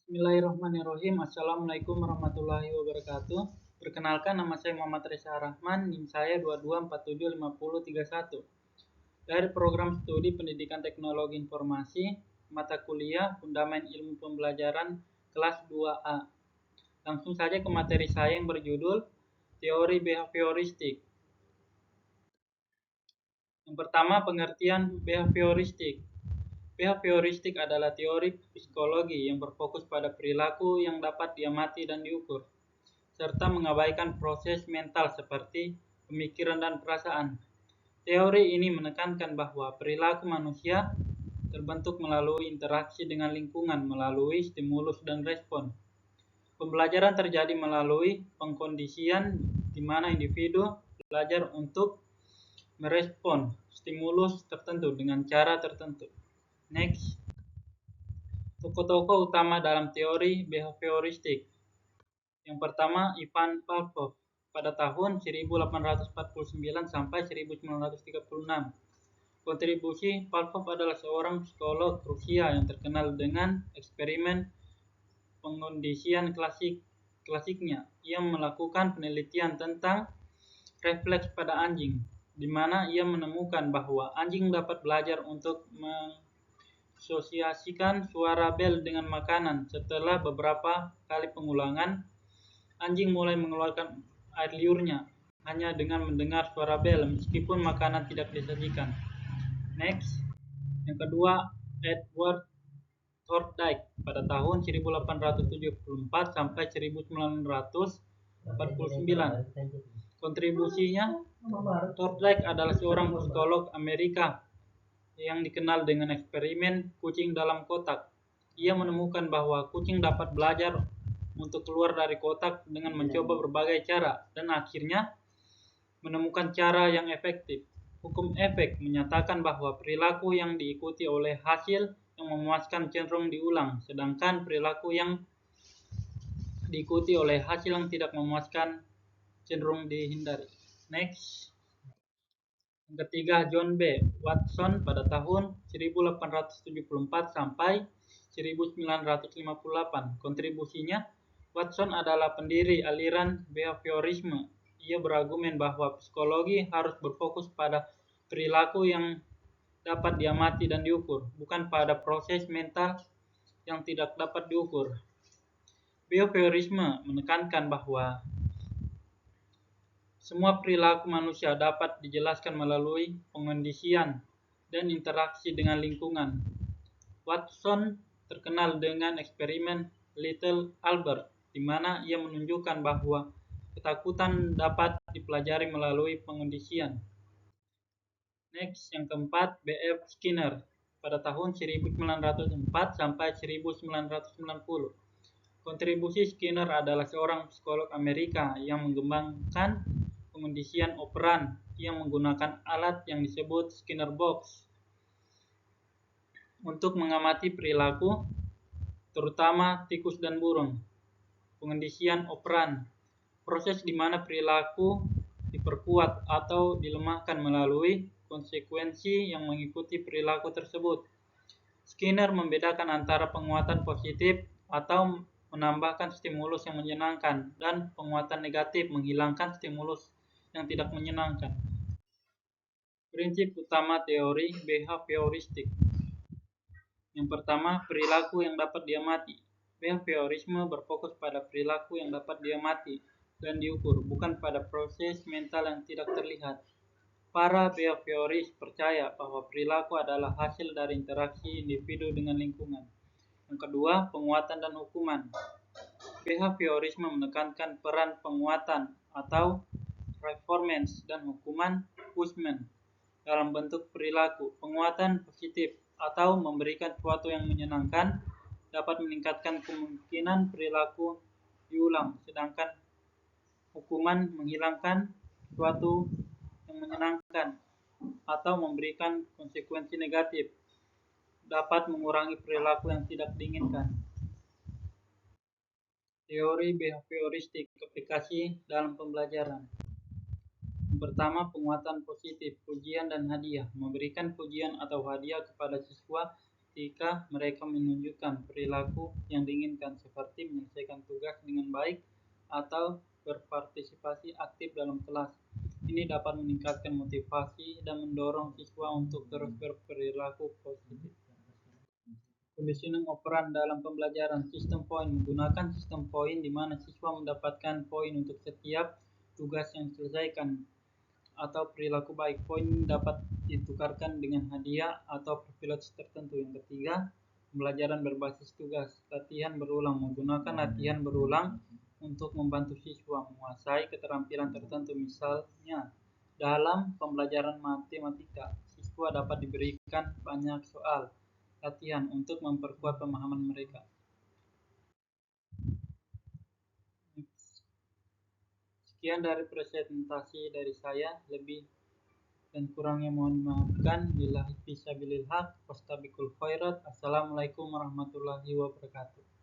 Bismillahirrahmanirrahim. Assalamualaikum warahmatullahi wabarakatuh. Perkenalkan, nama saya Muhammad Reza Rahman, NIM saya 22475031. Dari program studi Pendidikan Teknologi Informasi, mata kuliah Fundament Ilmu Pembelajaran kelas 2A. Langsung saja ke materi saya yang berjudul Teori Behavioristik. Yang pertama, pengertian behavioristik. Behavioristik adalah teori psikologi yang berfokus pada perilaku yang dapat diamati dan diukur, serta mengabaikan proses mental seperti pemikiran dan perasaan. Teori ini menekankan bahwa perilaku manusia terbentuk melalui interaksi dengan lingkungan melalui stimulus dan respon. Pembelajaran terjadi melalui pengkondisian di mana individu belajar untuk merespon stimulus tertentu dengan cara tertentu. Next, tokoh-tokoh utama dalam teori behavioristik. Yang pertama, Ivan Pavlov pada tahun 1849 sampai 1936. Kontribusi Pavlov adalah seorang psikolog Rusia yang terkenal dengan eksperimen pengkondisian klasiknya. Ia melakukan penelitian tentang refleks pada anjing, di mana ia menemukan bahwa anjing dapat belajar untuk mengasosiasikan suara bel dengan makanan. Setelah beberapa kali pengulangan, anjing mulai mengeluarkan air liurnya hanya dengan mendengar suara bel meskipun makanan tidak disajikan. Next, yang kedua, Edward Thorndike pada tahun 1874 sampai 1949. Kontribusinya, Thorndike adalah seorang psikolog Amerika yang dikenal dengan eksperimen kucing dalam kotak. Ia menemukan bahwa kucing dapat belajar untuk keluar dari kotak dengan mencoba berbagai cara dan akhirnya menemukan cara yang efektif. Hukum efek menyatakan bahwa perilaku yang diikuti oleh hasil yang memuaskan cenderung diulang, sedangkan perilaku yang diikuti oleh hasil yang tidak memuaskan cenderung dihindari. Next. Yang ketiga, John B. Watson pada tahun 1874 sampai 1958. Kontribusinya, Watson adalah pendiri aliran behaviorisme. Ia berargumen bahwa psikologi harus berfokus pada perilaku yang dapat diamati dan diukur, bukan pada proses mental yang tidak dapat diukur. Behaviorisme menekankan bahwa semua perilaku manusia dapat dijelaskan melalui pengkondisian dan interaksi dengan lingkungan. Watson terkenal dengan eksperimen Little Albert, di mana ia menunjukkan bahwa ketakutan dapat dipelajari melalui pengkondisian. Next, yang keempat, B.F. Skinner pada tahun 1904 sampai 1990. Kontribusi Skinner adalah seorang psikolog Amerika yang mengembangkan pengkondisian operan yang menggunakan alat yang disebut Skinner Box untuk mengamati perilaku, terutama tikus dan burung. Pengkondisian operan, proses di mana perilaku diperkuat atau dilemahkan melalui konsekuensi yang mengikuti perilaku tersebut. Skinner membedakan antara penguatan positif atau menambahkan stimulus yang menyenangkan dan penguatan negatif menghilangkan stimulus yang tidak menyenangkan. Prinsip utama teori behavioristik. Yang pertama, perilaku yang dapat diamati. Behaviorisme berfokus pada perilaku yang dapat diamati dan diukur, bukan pada proses mental yang tidak terlihat. Para behavioris percaya bahwa perilaku adalah hasil dari interaksi individu dengan lingkungan. Yang kedua, penguatan dan hukuman. Behaviorisme menekankan peran penguatan atau reformance dan hukuman punishment dalam bentuk perilaku. Penguatan positif atau memberikan sesuatu yang menyenangkan dapat meningkatkan kemungkinan perilaku diulang, sedangkan hukuman menghilangkan sesuatu yang menyenangkan atau memberikan konsekuensi negatif dapat mengurangi perilaku yang tidak diinginkan. Teori behavioristik aplikasi dalam pembelajaran. Yang pertama, penguatan positif, pujian dan hadiah. Memberikan pujian atau hadiah kepada siswa ketika mereka menunjukkan perilaku yang diinginkan seperti menyelesaikan tugas dengan baik atau berpartisipasi aktif dalam kelas. Ini dapat meningkatkan motivasi dan mendorong siswa untuk terus berperilaku positif. Conditioning operan dalam pembelajaran sistem poin. Menggunakan sistem poin di mana siswa mendapatkan poin untuk setiap tugas yang diselesaikan atau perilaku baik. Poin dapat ditukarkan dengan hadiah atau privilege tertentu. Yang ketiga, pembelajaran berbasis tugas. Latihan berulang. Menggunakan latihan berulang untuk membantu siswa menguasai keterampilan tertentu. Misalnya, dalam pembelajaran matematika, siswa dapat diberikan banyak soal latihan untuk memperkuat pemahaman mereka. Sekian dari presentasi dari saya, lebih dan kurangnya mohon dimaafkan. Billahi fisabilil haq, wastabikul khairat. Assalamualaikum warahmatullahi wabarakatuh.